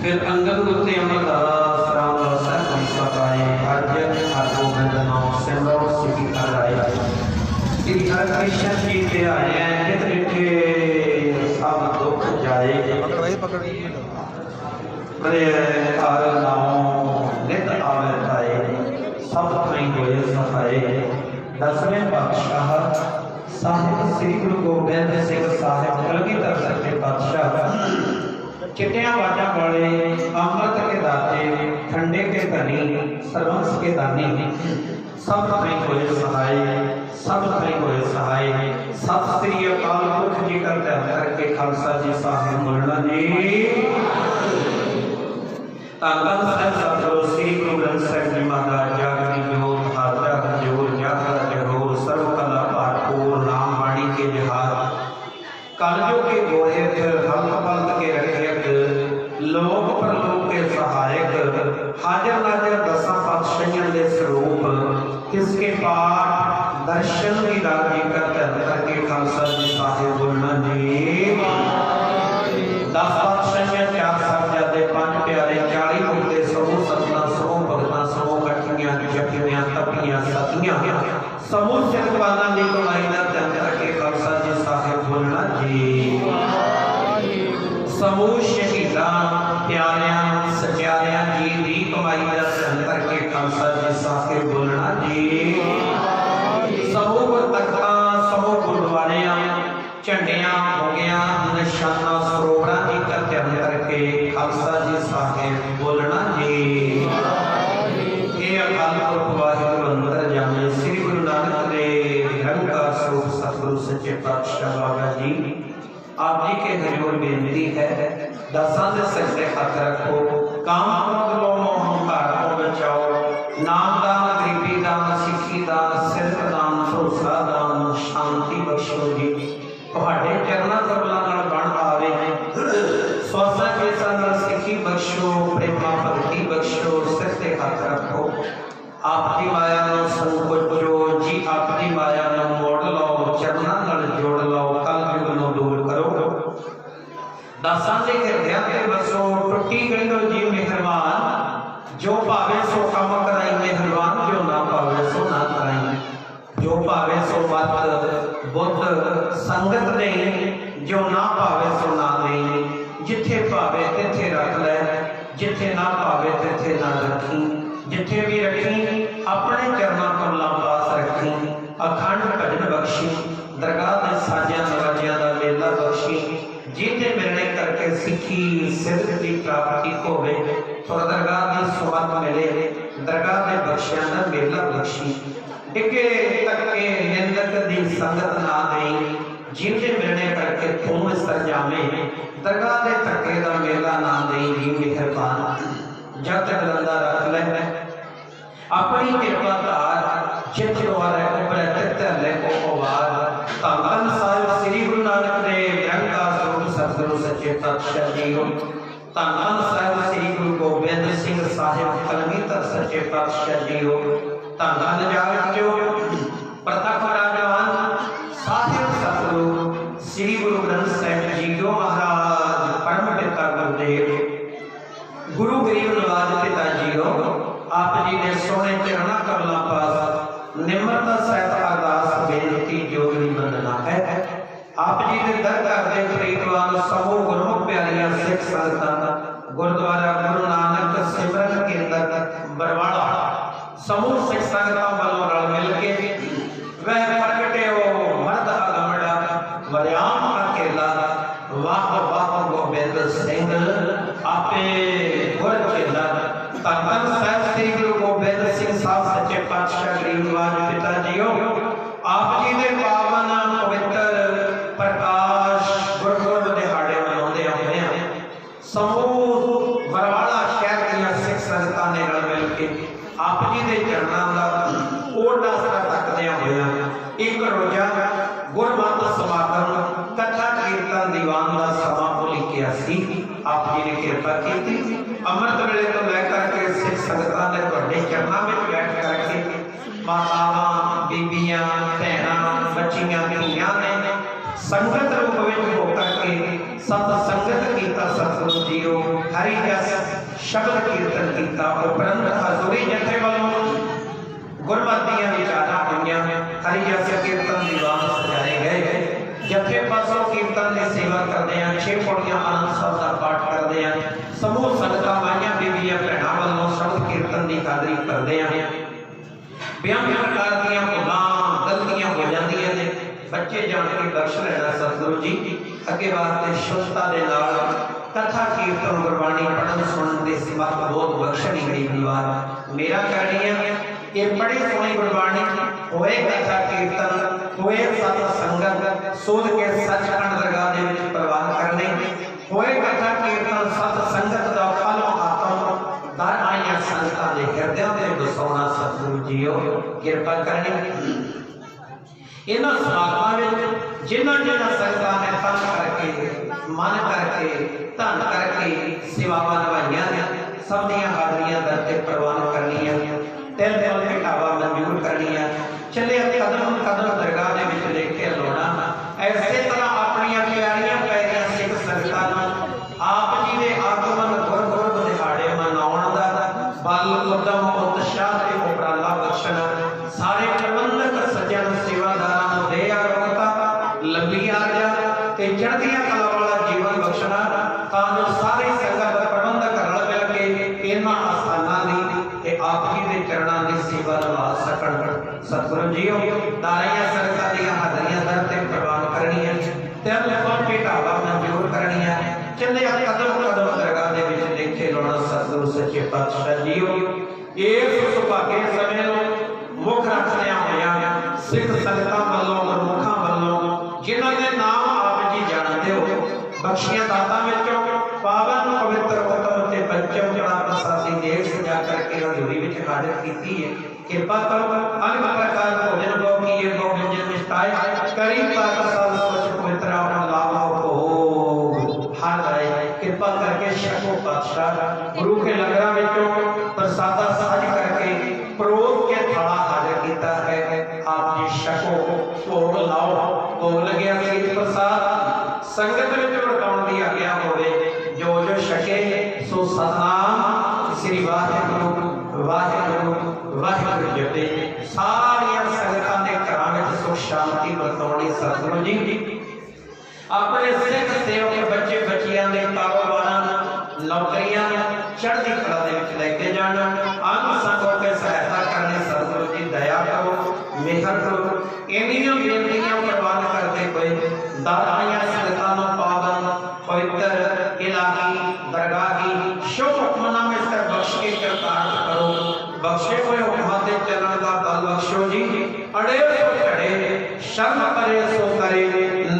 फिर अंगद उत्ते अमरदास रामदास साहब सताए अजय हरगोबिंद नाम सिमरो सिद्धि कराए श्री हरिकृष्ण जी के आए जित लिखे सब दुख जाए प्रे हर नाम नित आवे थाए सब थई होए सहाय दसवें पातशाह साहिब श्री गुरु गोबिंद सिंह साहिब कलगीधर सच्चे पातशाह चिट्टिया वाजा वाले अमृत के दाते ठंडे के धनी सर्वंस के दानी सब थई होए सहाय सब थई होए सहाय सत श्री अकाल पुरख जी का ध्यान करके खालसा जी साहिब बोलना जी ताकत साहिब सतगुरु श्री गुरु ग्रंथ साहिब जी महाराज जागरी जोत हाजा हजूर जागर जरूर सर्व कला भरपूर नाम वाणी के जहाज कालजों के गोहे फिर हल्क पल्क के रक्षक लोक परलोक के सहायक हाजर नाजर दसा पातशाहियों के स्वरूप किसके पाठ दर्शन की राजी करके खालसा जी साहिब बोलना जी दस पातशाहियों चार शहीदां प्यारियां सचियारियां जी दी कमाई का धन करके खालसा जी साहिब बोलना जी। समूह तख्ता समूह गुरुद्वारियां झंडियां हो गया निशाना सरोवरां जी का ध्यान करके खालसा जी साहिब बोलना जी। ये अकाल पुरख वाहिगुरू अंदर जाने श्री गुरु नानक देव निरंकार स्वरूप सतगुरु सच्चे पातशाह बाबा जी आप जी के हजूर बेनती है दसां दे सजदे हाथ रखो। काम क्रोध लोभ मोह अहंकार को बचाओ। नाम दान गरीबी दान सिੱਖੀ दान सिरत दान भरोसा दान शांति बख्शो जी। तुहाडे चरनां कमलां नाल बण आवे स्वासा केसां नाल सिੱਖੀ बख्शो प्रेमा भगती बख्शो सिर ते हाथ रखो। आपकी माया नो संकोचो जी आपकी माया नो मोड़ लो चरनां नाल जोड़ लो कल युग नो दूर करो। दसां दे हृदयां ते बसो टुटी गंढो जी मेहरबान जो पावे सो काम कराई मेहरबान जो ना पावे सो ना कराई। जो पावे सो मत बुद्ध संगत नहीं जो ना पावे सो ना नहीं। जिथे पावे तिथे रख ले जिथे ना पावे तिथे ना रखी। जिथे भी रखी अपने चरणों कमलों पास रखी। अखंड भजन बख्शी दरगाह के साजिया नवाजिया का मेला बख्शी जिते मिलने करके सिੱਖੀ सिद्ध की प्राप्ति होवे तो दरगाह की सुमत मिले दरगाह के बख्शियां का मेला बख्शी। इके तके निंदक दी संगत ना देई जिते मिलने करके तुम सर जावे दरगाह के तके का मेला ना देई जी मेहरबान। जब तक बंदा रख ले अपनी कृपा धार चित द्वारा उपर तितर ले को अवार धन धन साहिब श्री गुरु नानक देव निरंकार स्वरूप सतगुरु सच्चे पातशाह जी हो। धन धन साहिब श्री गुरु गोबिंद सिंह साहिब कलगीधर सच्चे पातशाह जी हो। धन धन जाग जो प्रताप राजवान साहिब सतगुरु श्री गुरु ग्रंथ साहिब जी हो महाराज परम पिता गुरुदेव गुरु गरीब नवाज पिता जी हो। आप जी ने सोने चरणा कमला पास निम्रता सहित अरदास बेनती जोगनी वंदना है। आप जी ने दर करते प्रीतवान समूह गुरमुख प्यारियां सिख संगतां गुरुद्वारा गुरु नानक सिमरन केंद्र बरवाड़ा समूह सिख संगतां वालों रल मिल के वह प्रगटे हो मर्द अगमड़ा वरियाम अकेला वाह वाह गोबिंद सिंह आपे गुर चेला। धन धन साहिब श्री गुरु गोबिंद सिंह साहब सच्चे पातशाह गरीब नवाज पिता जी हो। आप जी ने पावन पवित्र प्रकाश गुरपुरब दिहाड़े मनाते हुए समूह बरवाड़ा शहर दियां सिख संगतां ने रल मिल के आप जी के चरणों का ओट आसरा तकदे हुए एक रोजा गुरमत समागम कथा कीर्तन दीवान का समा लिखिया सी। आप जी ने कृपा की अमृत वेले तो लैकर के सिख संगतां ने तुहाडे चरणों में बैठ करके मातावां बीबियां भैणां बच्चियां धीआं ने संगत रूप में होकर के सत संगत कीता सतगुरु जीओ हरि जस शब्द कीर्तन कीता उपरंत हजूरी जथे वालों गुरमतियां विचारा हुई हरि जस कीर्तन दीवान सजाए गए। जथे पासों कीर्तन की सेवा करते हैं 6 पौड़ियां आनंद साहब का पाठ करते हैं समूह संगतां माइयां बीबियां भैणां वालों शब्द कीर्तन की हाजरी करते हैं। बेअंत प्रकार दी भुलां गलतियां हो जांदियां ने बच्चे जान के बख्श लेना सतगुरु जी। अगे वास्ते शुद्धता दे नाल कथा कीर्तन गुरबाणी पढ़न सुनन दे समर्थ बोध बख्शणी गई परिवार मेरा करनी है। ये बड़ी सोहनी गुरबाणी होए कथा कीर्तन होए सत संगत सोध के सचखंड दरगाह दे विच प्रवान करने होए कथा कीर्तन सत संगत दा फल आत्म दर आईयां संगतां दे हृदयां दे बसाउणा सतगुरु जीओ कृपा करनी। इन्हां समागमां विच जिन्हां जिन्हां संगतां ने तन करके मन करके धन करके सेवावां निभाईयां ने सब दीयां हाजरियां दर ते प्रवान करनियां दिल दिल घटावा मंजूर करनियां चले कदम कदम दरगाह दे विच लेके लाउणा। ऐसे तरह अपनी प्यारियां प्यारियां सिख संगतां आप जी दे आगमन गुरपुरब दिहाड़े मनाउण दा बल उद्यम उत्साह ते उपराला बख्शण सारे प्रबंधक सज्जन सेवादारां नूं दे आरोग्यता लंबी आजा ते चढ़दियां कला वाला जीवन बख्शण तां जो सारे सतगुरु जी दारियां सरकार दी हाजरियां दर ते प्रवान करनी है तिल पहुंचे ढाबा मंजूर करनी है चले कदम कदम दरगाह दे विच लिखे लाना सतगुरु सच्चे पातशाह जी इस सुभागे समय मुख रखने होया सिख संगतां वालों गुरमुखां वालों जिन्हां दे नाम आप जी जानते हो बख्शियां दातां विचों पावन पवित्र उत्तम ते पंचम कड़ा प्रसादी देख सजा करके हजूरी विच हाजिर कीती है कृपा करो अनेक प्रकार भोजन गो कीए गो व्यंजन निष्ठाए करी पातशाह कुछ पवित्र आपन लाभ हो हर राय कृपा करके शको पातशाह गुरु के लंगरां विचों प्रसादा साझ करके परोस के थाला हाजिर किया है आप जी शको भोग लाओ भोग लगे अगली प्रसाद संगत में वरताउण दी आज्ञा होवे जो जो शके सो सतनाम श्री वाहिगुरु वाहिगुरु वाहिगुरु जपे सारियां संगतां दे घरां विच सुख शांति वरताउणी सतगुरु जी अपने सिख सेवक बच्चे बच्चियां दे कारोबारां नौकरियां चढ़दी कला दे विच लेके जाण अंग संग होके सहायता करने सतगुरु जी दया करो मेहर करो इन्नियां बेनतियां प्रवान करते हुए दातां संगतां नूं पावन पवित्र इलाही दरगाही शुभ हुक्मनां में कर बख्श के कृपार्थ करो बख्शे हुए हुक्मां दे चलण दा बल बख्शो जी अड़े सो चढ़े शर्म करे सो करे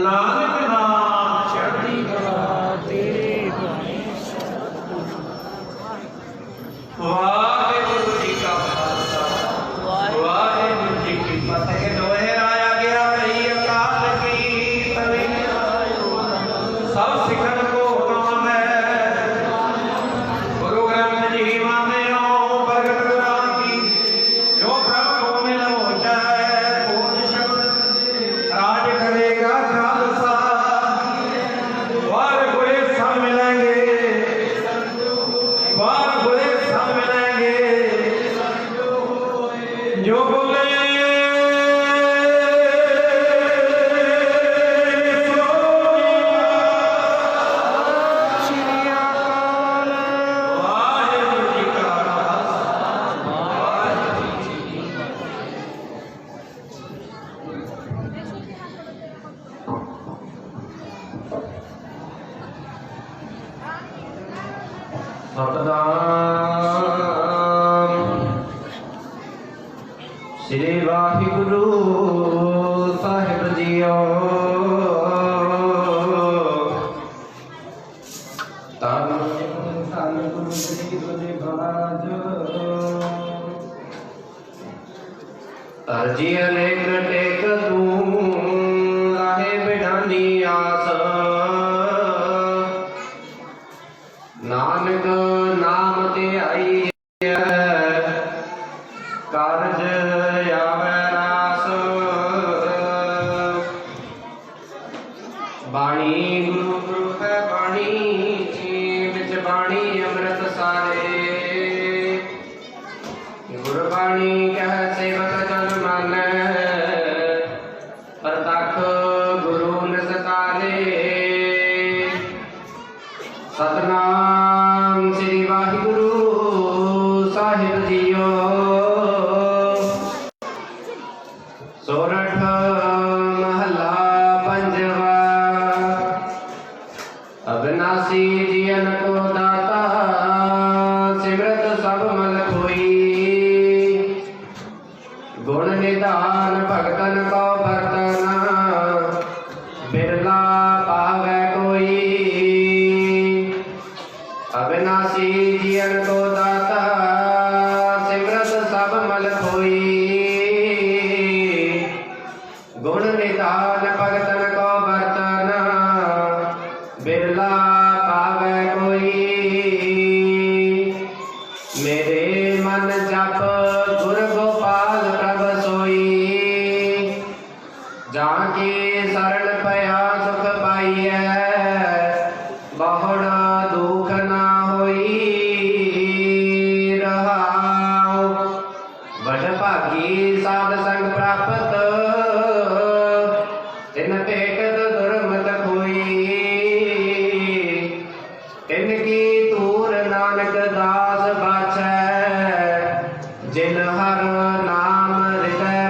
नानक नाम चढ़दी कला तेरे वाहिगुरु जी का खालसा वाहिगुरु जी की फतेह दोहराया गया रही अकाल की तवे सब सिखन को काम है गुरु ग्रंथ जी मान्यो भगत राम की जो प्रभु को मिलो जाए बोध शब्द राज करेगा खालसा वार बुरे सब मिलेंगे वार बुरे सब मिलेंगे जो बोले वाहिगुरु जी का खालसा वाहिगुरु जी की सतनाम श्री वाहिगुरु साहिब जीओ तन धन गुरु श्री गुरु महाराज अर्जी अनेक टेक दूं राहे बिठानी आस नानक नाम ते आई कारज आवे रास बाणी गुरु गुरु है बाणी विच बाणी अमृत सारे गुरबाणी कह सेवक जन मानै प्रतख गुरु निसतारे सतनाम श्री वाहिगुरु साहिब जीओ सोरठ महला पंजवा अविनाशी जियन को दाता सिमरत सब मल कोई गुण निधान भगतन को बरतना बिरला पावे कोई अविनाशी जियन को दाता सिमरत सब मल कोई गुण निधान भगतन को बरतना बिरला पावे कोई मेरे मन जप गुर गोपाल प्रभ सोई जाके शरण पया सुख पाइयै बहुड़ दुख ना होई रहाओ बड़ भागी साध संग प्राप्त तिन भेटत दुर्मत खोई तिनकी तूर नानक दास बाछै जिन हर नाम हृदय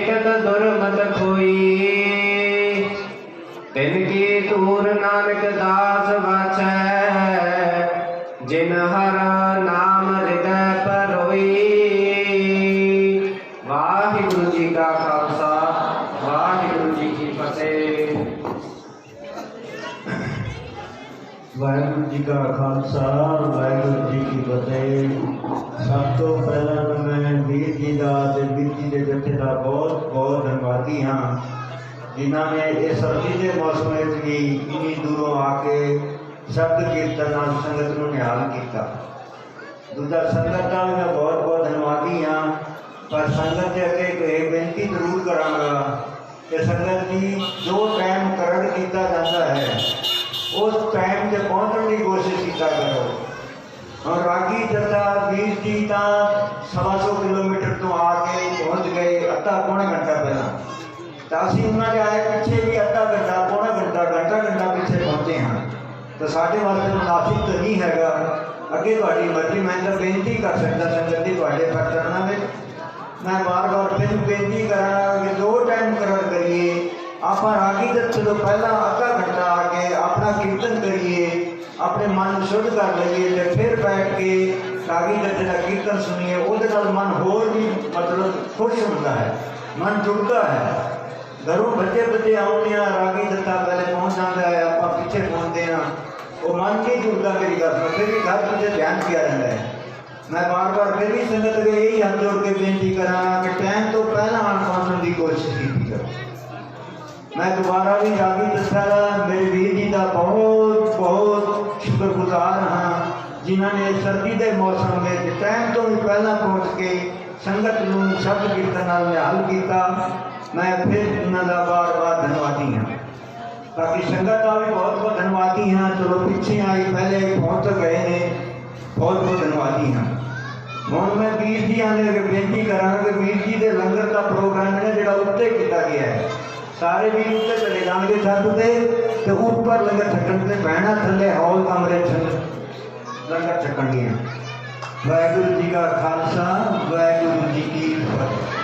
देखत दुर्मत खोई, तिनकी दूर नानक दास वाछै, जिन हर नाम हृदय परोई। वाहिगुरु जी का खालसा, वाहिगुरु जी की फतेह। वाहिगुरु जी का खालसा, वाहिगुरु जी की फतेह। सब तो पहला तो मैं वीर जी का वीर जी के जत्थे का बहुत बहुत धन्यवादी हाँ, जिन्होंने इस सर्दी के मौसम में भी इन्नी दूरों आके शब्द कीर्तन नाल संगत को निहाल किया। दूजा संगत का भी मैं बहुत बहुत धन्यवादी हाँ, पर संगत के अगे एक बेनती जरूर करांगा कि संगत जी जो टाइम मुकर्रर किया जाता है उस टाइम से पहुँचने की कोशिश किया करो। और रागी जत्था वीर जी का 125 किलोमीटर तो आके पहुँच गए अद्धा पौना घंटा पहला, तो असं उन्होंने आए पिछे भी अद्धा घंटा पौना घंटा घंटा पिछे पहुँचे हाँ, तो साढ़े वास्ते मुनासिब तो नहीं हैगा। अगे थोड़ी मर्जी, मैं तो बेनती कर सकता संगत जी थोड़े पर चरणों में मैं बार बार फिर बेनती करा कि जो टाइम मुकर्रर करिए आप रागी जत्थे तो पहला अद्धा घंटा आके अपना कीर्तन करिए, अपने मन शुद्ध कर लीए, तो फिर बैठ के रागी जत्थे का कीर्तन सुनिए। वो मन होर भी मतलब खुश होता है, मन जुड़ता है। घरों बच्चे बच्चे आने रागी जत्था पहले पहुँच जाता है, आप पीछे पहुँचते हैं, वो मन नहीं जुड़ता मेरी गल में, फिर भी घर मुझे ध्यान किया रहता है। मैं बार बार फिर भी संगत को यही हाथ जोड़ के बेनती करा कि टाइम तो पहला आन पहुँचने की कोशिश की करो। मैं दोबारा भी रागी जत्था मेरे वीर जी का बहुत बहुत शुक्रगुजार हाँ, जिन्होंने सर्दी के मौसम में टाइम तो भी पहला पहुँच के संगत को शब्द कीर्तन निहाल किया। मैं फिर उन्होंने बार बार धन्यवादी हाँ। बाकी संगत का भी बहुत बहुत धन्यवादी हाँ, चलो पिछे आई पहले पहुँच तो गए ने, बहुत बहुत धन्यवादी हाँ। हम मैं वीर जी आने बेनती करा कि वीर जी के लंगर का प्रोग्राम है जो उत्ते किया गया है, सारे वीर उत्ते चले जाएंगे छत से, तो ऊपर लंगर छकन से बहना थले हॉल कमरे लंगर छकन गए। वाहिगुरु जी का खालसा, वाहिगुरु जी की फतेह।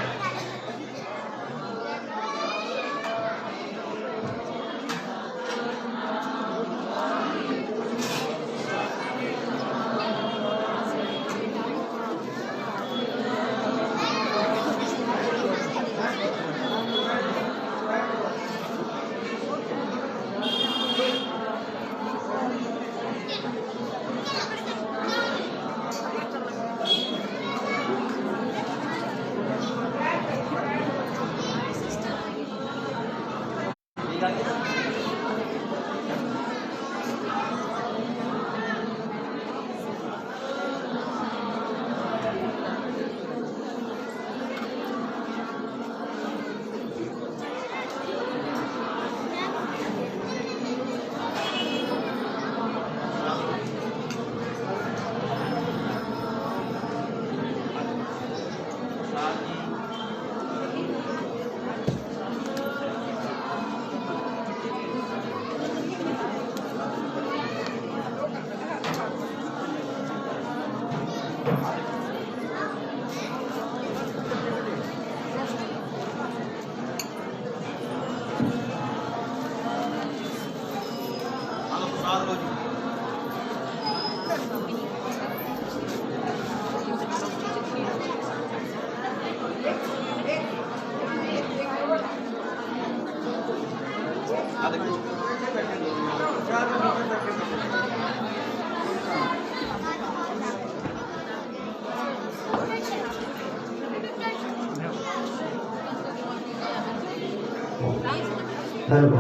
हेलो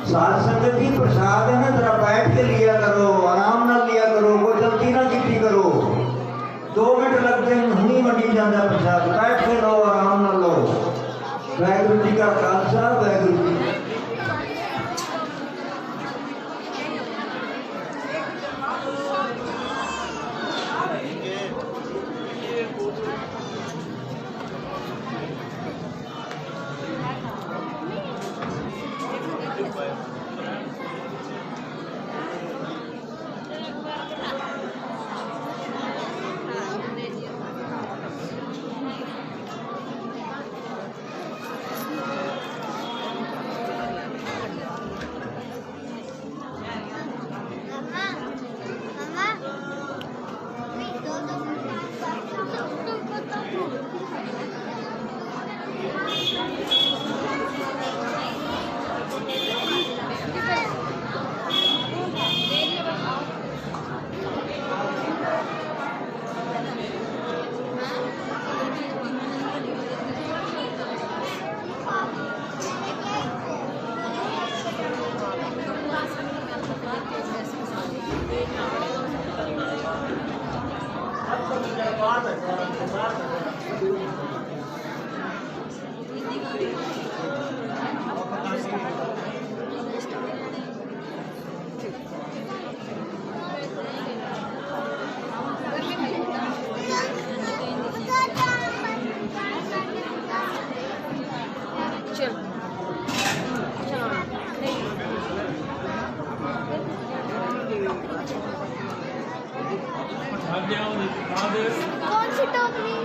साध संगत जी, प्रसाद है ना, जरा बैठ के लिया करो, आराम ना लिया करो, कोई जल्दी ना की करो। 2 मिनट लगते हैं नहीं मंडी जाता प्रसाद, बैठ के लो, आराम ना लो। वाहिगुरु जी का खालसा, वाहिगुरु जी। कौन सी टोकरी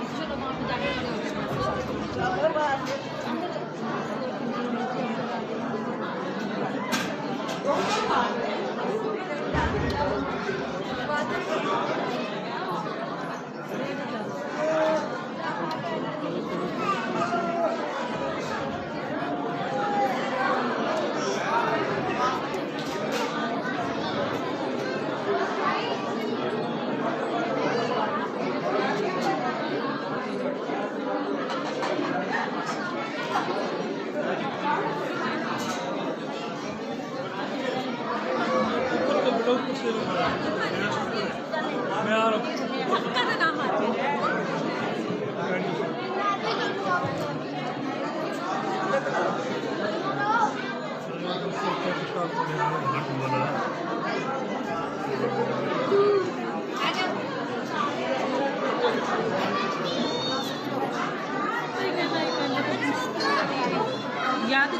याद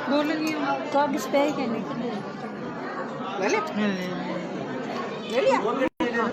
बोल रही हूँ तो अब इस पे ही कहने ले लिया